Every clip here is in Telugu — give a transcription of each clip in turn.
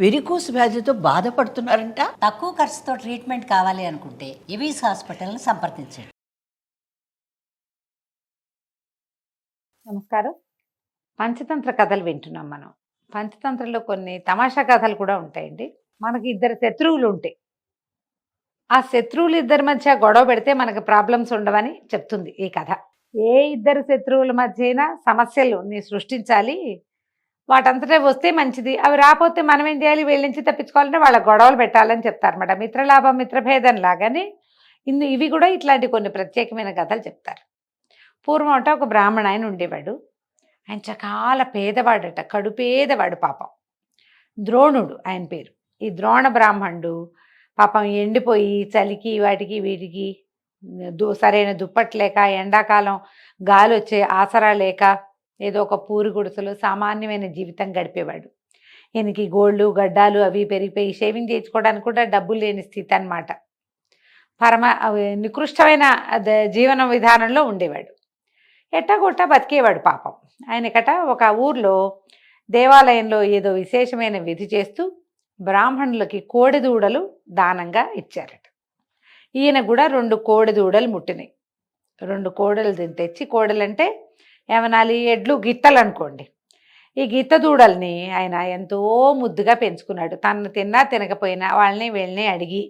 వెరికోస్ వ్యాధితో బాధపడుతున్నారంట. తక్కువ ఖర్చుతో ట్రీట్మెంట్ కావాలి అనుకుంటే ఎవిస్ హాస్పిటల్ని సంప్రదించండి. నమస్కారం. పంచతంత్ర కథలు వింటున్నాం మనం. పంచతంత్రంలో కొన్ని తమాషా కథలు కూడా ఉంటాయండి. మనకి ఇద్దరు శత్రువులు ఉంటాయి. ఆ శత్రువులు ఇద్దరి మధ్య గొడవ పెడితే మనకు ప్రాబ్లమ్స్ ఉండవని చెప్తుంది ఈ కథ. ఏ ఇద్దరు శత్రువుల మధ్య అయినా సమస్యలు సృష్టించాలి, వాటంతటే వస్తే మంచిది. అవి రాకపోతే మనం ఏం చేయాలి, వీళ్ళ నుంచి తప్పించుకోవాలంటే వాళ్ళ గొడవలు పెట్టాలని చెప్తారన్నమాట. మిత్రలాభం మిత్రభేదం లాగానే ఇవి కూడా ఇట్లాంటి కొన్ని ప్రత్యేకమైన కథలు చెప్తారు. పూర్వం అంట ఒక బ్రాహ్మణ ఆయన ఉండేవాడు. ఆయన చాలా పేదవాడట, కడుపేదవాడు పాపం. ద్రోణుడు ఆయన పేరు. ఈ ద్రోణ బ్రాహ్మణుడు పాపం ఎండిపోయి చలికి వాటికి వీటికి సరైన దుప్పటి లేక, ఎండాకాలం గాలి వచ్చే ఆసరా లేక ఏదో ఒక పూరి గుడిసెలో సామాన్యమైన జీవితం గడిపేవాడు. ఈయనకి గోళ్ళు గడ్డాలు అవి పెరిగిపోయి షేవింగ్ చేయించుకోవడానికి కూడా డబ్బులు లేని స్థితి అన్నమాట. నికృష్టమైన జీవన విధానంలో ఉండేవాడు. ఎట్టగొట్ట బతికేవాడు పాపం. ఆయనకట ఒక ఊర్లో దేవాలయంలో ఏదో విశేషమైన విధి చేస్తూ బ్రాహ్మణులకి కోడెదూడలు దానంగా ఇచ్చారట. ఈయన కూడా 2 కోడెదూడలు ముట్టినాయి. 2 కోడలు తెచ్చి, కోడలంటే ఏమనాలి, ఎడ్లు గిత్తలు అనుకోండి. ఈ గిత్త దూడల్ని ఆయన ఎంతో ముద్దుగా పెంచుకున్నాడు. తను తిన్నా తినకపోయినా వాళ్ళని వీళ్ళని అడిగి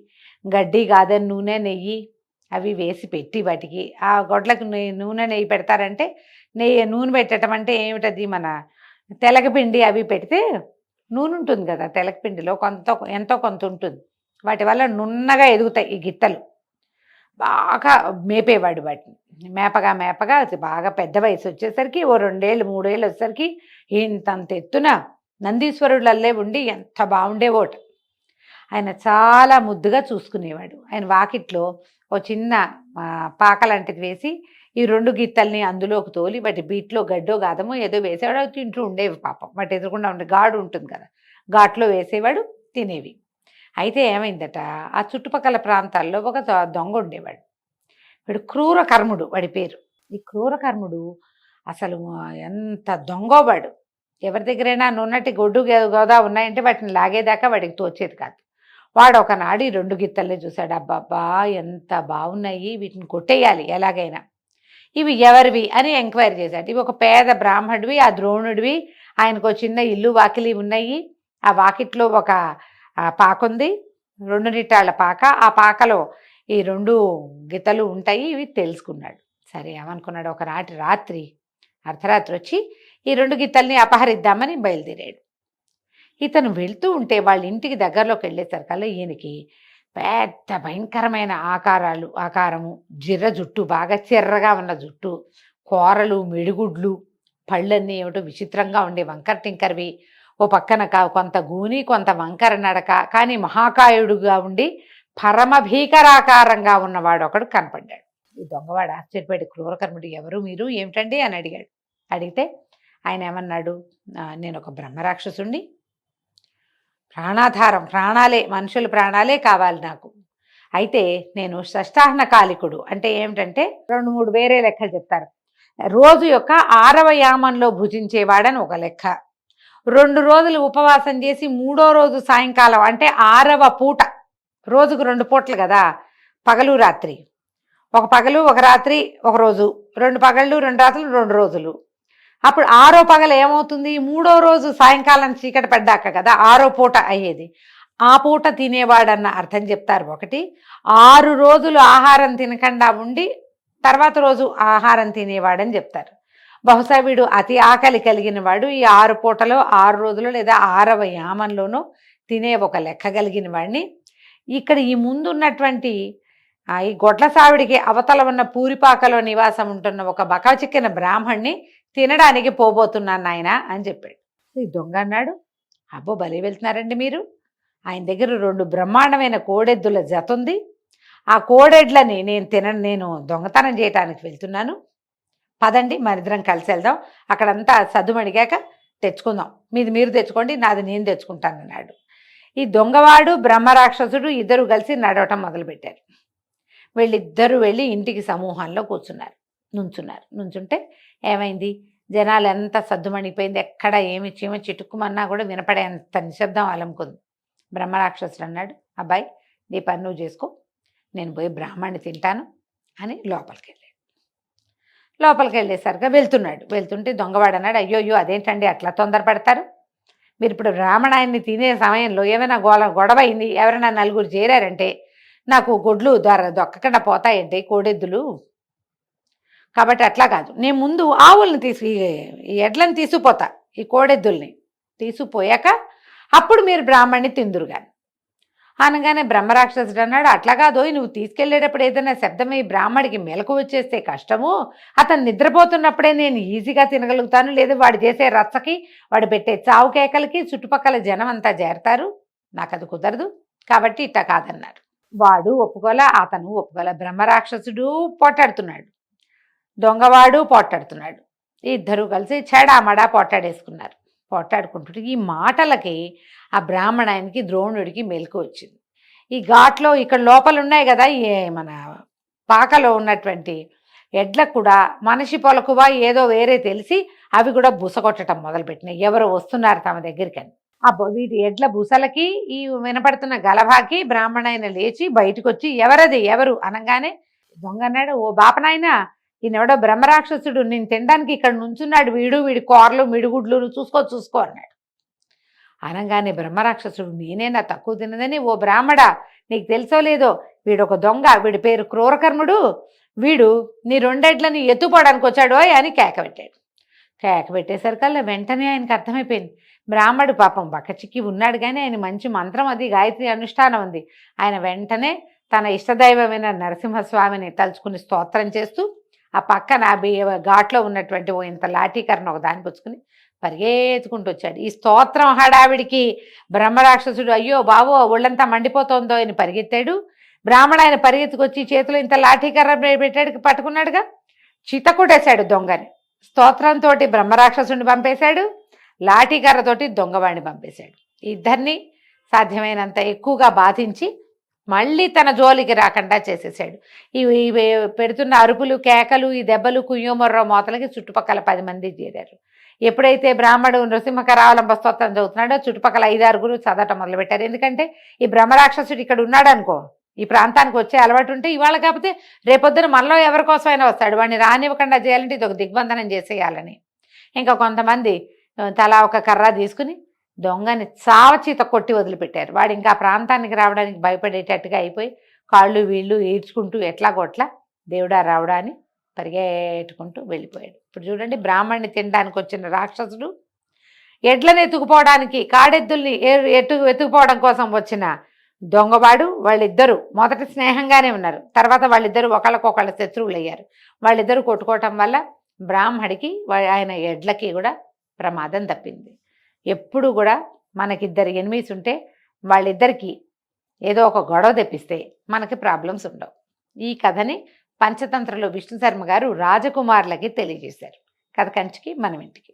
గడ్డి కాదని నూనె నెయ్యి అవి వేసి పెట్టి, వాటికి ఆ గొడ్లకు నూనె నెయ్యి పెడతారంటే నూనె పెట్టడం అంటే ఏమిటది, మన తెలగపిండి అవి పెడితే నూనె ఉంటుంది కదా, తెలగపిండిలో ఎంతో కొంత ఉంటుంది. వాటి వల్ల నున్నగా ఎదుగుతాయి ఈ గిత్తలు. బాగా మేపేవాడు వాటిని. మేపగా అది బాగా పెద్ద వయసు వచ్చేసరికి ఓ 2 ఏళ్ళు 3 ఏళ్ళు వచ్చేసరికి ఇంతంత ఎత్తున నందీశ్వరులల్లే ఉండి ఎంత బాగుండేవోట. ఆయన చాలా ముద్దుగా చూసుకునేవాడు. ఆయన వాకిట్లో ఓ చిన్న పాకలాంటిది వేసి ఈ 2 గిత్తల్ని అందులోకి తోలి వాటి బీట్లో గడ్డో గాదమో ఏదో వేసేవాడు. అవి తింటూ ఉండేవి పాపం. వాటి ఎదురుకుండా ఉండే గాడు ఉంటుంది కదా, ఘాట్లో వేసేవాడు, తినేవి. అయితే ఏమైందట, ఆ చుట్టుపక్కల ప్రాంతాల్లో ఒక దొంగ ఉండేవాడు. వాడు క్రూరకర్ముడు, వాడి పేరు. ఈ క్రూరకర్ముడు అసలు ఎంత దొంగోవాడు. ఎవరి దగ్గరైనా నున్నటి గొడ్డు గోదా ఉన్నాయంటే వాటిని లాగేదాకా వాడికి తోచేది కాదు. వాడు ఒకనాడు ఈ 2 గిత్తల్ని చూశాడు. అబ్బాబ్బా ఎంత బాగున్నాయి, వీటిని కొట్టేయాలి ఎలాగైనా, ఇవి ఎవరివి అని ఎంక్వైరీ చేశాడు. ఇవి ఒక పేద బ్రాహ్మణుడివి, ఆ ద్రోణుడివి. ఆయనకు చిన్న ఇల్లు వాకిలి ఉన్నాయి. ఆ వాకిట్లో ఒక పాకుంది, 2 నిట్టాళ్ళ పాక. ఆ పాకలో ఈ 2 గిత్తలు ఉంటాయి. ఇవి తెలుసుకున్నాడు. సరే ఏమనుకున్నాడు, ఒకనాటి రాత్రి అర్ధరాత్రి వచ్చి ఈ 2 గిత్తల్ని అపహరిద్దామని బయలుదేరాడు. ఇతను వెళ్తూ ఉంటే వాళ్ళ ఇంటికి దగ్గరలోకి వెళ్ళేసరికల్లా ఈయనకి పెద్ద భయంకరమైన ఆకారము, జిర్ర జుట్టు, బాగా చిర్రగా ఉన్న జుట్టు, కూరలు, మిడిగుడ్లు, పళ్ళన్నీ ఏమిటో విచిత్రంగా ఉండే వంకర టింకర్వి, ఓ పక్కన కొంత గూని కొంత వంకర నడక, కానీ మహాకాయుడుగా ఉండి పరమ భీకరాకారంగా ఉన్నవాడు ఒకడు కనపడ్డాడు. ఈ దొంగవాడు ఆశ్చర్యపడి, క్రూరకర్ముడు ఎవరు మీరు, ఏమిటండి అని అడిగాడు. అడిగితే ఆయన ఏమన్నాడు, నేను ఒక బ్రహ్మరాక్షసుణ్ణి, ప్రాణాధారం, ప్రాణాలే, మనుషుల ప్రాణాలే కావాలి నాకు. అయితే నేను షష్టాహ్న కాలికుడు అంటే ఏమిటంటే 2-3 వేరే లెక్కలు చెప్తారు. రోజు యొక్క 6వ యామంలో భుజించేవాడని ఒక లెక్క. 2 రోజులు ఉపవాసం చేసి 3వ రోజు సాయంకాలం అంటే 6వ పూట, రోజుకు 2 పూటలు కదా, పగలు రాత్రి, ఒక పగలు ఒక రాత్రి ఒక రోజు, 2 పగళ్ళు 2 రాత్రులు 2 రోజులు. అప్పుడు 6వ పగలు ఏమవుతుంది, 3వ రోజు సాయంకాలం చీకటి పడ్డాక కదా 6వ పూట అయ్యేది. ఆ పూట తినేవాడన్న అర్థం చెప్తారు ఒకటి. 6 రోజులు ఆహారం తినకుండా ఉండి తర్వాత రోజు ఆహారం తినేవాడని చెప్తారు. బహుశా వీడు అతి ఆకలి కలిగిన వాడు. ఈ 6 పూటలో 6 రోజులు లేదా 6వ యామంలోనూ తినే ఒక లెక్క కలిగిన వాడిని. ఇక్కడ ఈ ముందున్నటువంటి ఈ గొడ్ల సావిడికి అవతల ఉన్న పూరిపాకలో నివాసం ఉంటున్న ఒక బకచిక్కిన బ్రాహ్మణ్ణి తినడానికి పోబోతున్నాను నాయన అని చెప్పాడు. ఈ దొంగ అన్నాడు, అబ్బో బలి వెళ్తున్నారండి మీరు, ఆయన దగ్గర 2 బ్రహ్మాండమైన కోడెద్దుల జత ఉంది. ఆ కోడెడ్లని నేను దొంగతనం చేయటానికి వెళ్తున్నాను, పదండి మరిద్దరం కలిసి వెళ్దాం, అక్కడంతా సద్దుమడిగాక తెచ్చుకుందాం, మీది మీరు తెచ్చుకోండి, నాది నేను తెచ్చుకుంటానన్నాడు. ఈ దొంగవాడు బ్రహ్మరాక్షసుడు ఇద్దరు కలిసి నడవటం మొదలుపెట్టారు. వీళ్ళిద్దరూ వెళ్ళి ఇంటికి సమూహంలో నుంచున్నారు. నుంచుంటే ఏమైంది, జనాలు ఎంత సద్దుమణిపోయింది, ఎక్కడ ఏమి చీమ చిటుక్కుమన్నా కూడా వినపడేంత నిశ్శబ్దం అలముకుంది. బ్రహ్మరాక్షసుడు అన్నాడు, అబ్బాయి నీ పని నువ్వు చేసుకో, నేను పోయి బ్రాహ్మణ్ణి తింటాను అని లోపలికి వెళ్ళేసరిగా వెళ్తుంటే దొంగవాడు అన్నాడు, అయ్యో అదేంటండి అట్లా తొందరపడతారు, మీరు ఇప్పుడు బ్రాహ్మణాయన్ని తినే సమయంలో ఏమైనా గొడవ అయింది, ఎవరైనా నలుగురు చేరారంటే నాకు గొడ్లు దొక్కకుండా పోతాయండి కోడెద్దులు, కాబట్టి అట్లా కాదు, నేను ముందు ఆవుల్ని ఈ ఎడ్లను తీసుకుపోతా, ఈ కోడెద్దుల్ని తీసుకుపోయాక అప్పుడు మీరు బ్రాహ్మణ్ణి తిందురుగాని అనగానే బ్రహ్మరాక్షసుడు అన్నాడు, అట్లా కాదు, నువ్వు తీసుకెళ్లేటప్పుడు ఏదైనా శబ్దమై బ్రాహ్మడికి మెలకు వచ్చేస్తే కష్టము, అతను నిద్రపోతున్నప్పుడే నేను ఈజీగా తినగలుగుతాను, లేదా వాడు చేసే రచ్చకి వాడు పెట్టే చావు కేకలకి చుట్టుపక్కల జనం అంతా చేరతారు, నాకు అది కుదరదు, కాబట్టి ఇట్ట కాదన్నారు. వాడు ఒప్పుకోలే, అతను ఒప్పుకోలే. బ్రహ్మరాక్షసుడు పోటాడుతున్నాడు, దొంగవాడు పోటాడుతున్నాడు, ఇద్దరు కలిసి చెడామడా పోటాడేసుకున్నారు. పోటాడుకుంటుంటే ఈ మాటలకి ఆ బ్రాహ్మణాయనికి ద్రోణుడికి మెలకు వచ్చింది. ఈ ఘాట్లో ఇక్కడ లోపల ఉన్నాయి కదా ఈ మన పాకలో ఉన్నటువంటి ఎడ్లకు కూడా మనిషి పొలకువా ఏదో వేరే తెలిసి అవి కూడా బుసకొట్టడం మొదలుపెట్టినాయి, ఎవరు వస్తున్నారు తమ దగ్గరికని. వీటి ఎడ్ల బుసలకి ఈ వినపడుతున్న గలభాకి బ్రాహ్మణాయన లేచి బయటకు వచ్చి ఎవరు అనగానే దొంగ అన్నాడు, ఓ బాపనాయన, ఈయనెవడో బ్రహ్మరాక్షసుడు, నేను తినడానికి ఇక్కడ నుంచున్నాడు, వీడి కూరలు మిడిగుడ్లు చూసుకో అన్నాడు. అనగానే బ్రహ్మరాక్షసుడు, నేనేనా తక్కువ తిన్నదని, ఓ బ్రాహ్మడా నీకు తెలుసో లేదో, వీడు ఒక దొంగ, వీడి పేరు క్రూరకర్ముడు, వీడు నీ రెండెడ్లని ఎత్తుపోవడానికి వచ్చాడు అని కేకబెట్టేసరికల్లా వెంటనే ఆయనకు అర్థమైపోయింది, బ్రాహ్మడు పాపం బక్కచిక్కి ఉన్నాడు కానీ ఆయన మంచి మంత్రం అది గాయత్రి అనుష్ఠానం ఉంది. ఆయన వెంటనే తన ఇష్టదైవమైన నరసింహస్వామిని తలుచుకుని స్తోత్రం చేస్తూ ఆ పక్కన ఘాట్లో ఉన్నటువంటి ఓ ఇంత లాఠీకరణ ఒక దాన్ని పుచ్చుకుని పరిగెత్తుకుంటూ వచ్చాడు. ఈ స్తోత్రం హడావిడికి బ్రహ్మరాక్షసుడు అయ్యో బావో ఒళ్ళంతా మండిపోతుందో అని పరిగెత్తాడు. బ్రాహ్మణ ఆయన పరిగెత్తుకొచ్చి చేతిలో ఇంత లాఠీకర్ర పెట్టాడు, పట్టుకున్నాడుగా, చితకుడేశాడు దొంగని. స్తోత్రంతో బ్రహ్మరాక్షసుని పంపేశాడు, లాఠీకర్రతోటి దొంగవాడిని పంపేశాడు. ఇద్దరిని సాధ్యమైనంత ఎక్కువగా బాధించి మళ్ళీ తన జోలికి రాకుండా చేసేసాడు. ఇవి పెడుతున్న అరుపులు కేకలు ఈ దెబ్బలు కుయ్యోమర్ర మోతలకి చుట్టుపక్కల 10 మంది చేరారు. ఎప్పుడైతే బ్రాహ్మడు నృసింహకరావలంబ స్తోత్రం చదువుతున్నాడో చుట్టుపక్కల 5-6 చదవటం మొదలుపెట్టారు. ఎందుకంటే ఈ బ్రహ్మరాక్షసుడు ఇక్కడ ఉన్నాడు అనుకో, ఈ ప్రాంతానికి వచ్చే అలవాటు ఉంటే ఇవాళ కాకపోతే రేపొద్దున మనలో ఎవరి కోసమైనా వస్తాడు, వాడిని రానివ్వకుండా చేయాలంటే ఇది ఒక దిగ్బంధనం చేసేయాలని ఇంకా కొంతమంది తలా ఒక కర్ర తీసుకుని దొంగని చావచీత కొట్టి వదిలిపెట్టారు. వాడు ఇంకా ప్రాంతానికి రావడానికి భయపడేటట్టుగా అయిపోయి కాళ్ళు వీళ్ళు ఈడ్చుకుంటూ ఎట్లాగోట్లా దేవుడా రావడా అని పరిగెట్టుకుంటూ వెళ్ళిపోయాడు. ఇప్పుడు చూడండి, బ్రాహ్మణ్ణి తినడానికి వచ్చిన రాక్షసుడు ఎడ్లను ఎత్తుకుపోవడానికి కాడెద్దుల్ని ఎత్తుకుపోవడం కోసం వచ్చిన దొంగవాడు, వాళ్ళిద్దరూ మొదట స్నేహంగానే ఉన్నారు, తర్వాత వాళ్ళిద్దరూ ఒకళ్ళకొకళ్ళ శత్రువులు అయ్యారు. వాళ్ళిద్దరూ కొట్టుకోవటం వల్ల బ్రాహ్మడికి ఆయన ఎడ్లకి కూడా ప్రమాదం తప్పింది. ఎప్పుడు కూడా మనకిద్దరు ఎనిమిస్ ఉంటే వాళ్ళిద్దరికీ ఏదో ఒక గొడవ తెప్పిస్తే మనకి ప్రాబ్లమ్స్ ఉండవు. ఈ కథని పంచతంత్రలో విష్ణు శర్మ గారు రాజకుమారులకి తెలియజేశారు. కథ కంచికి మనం ఇంటికి.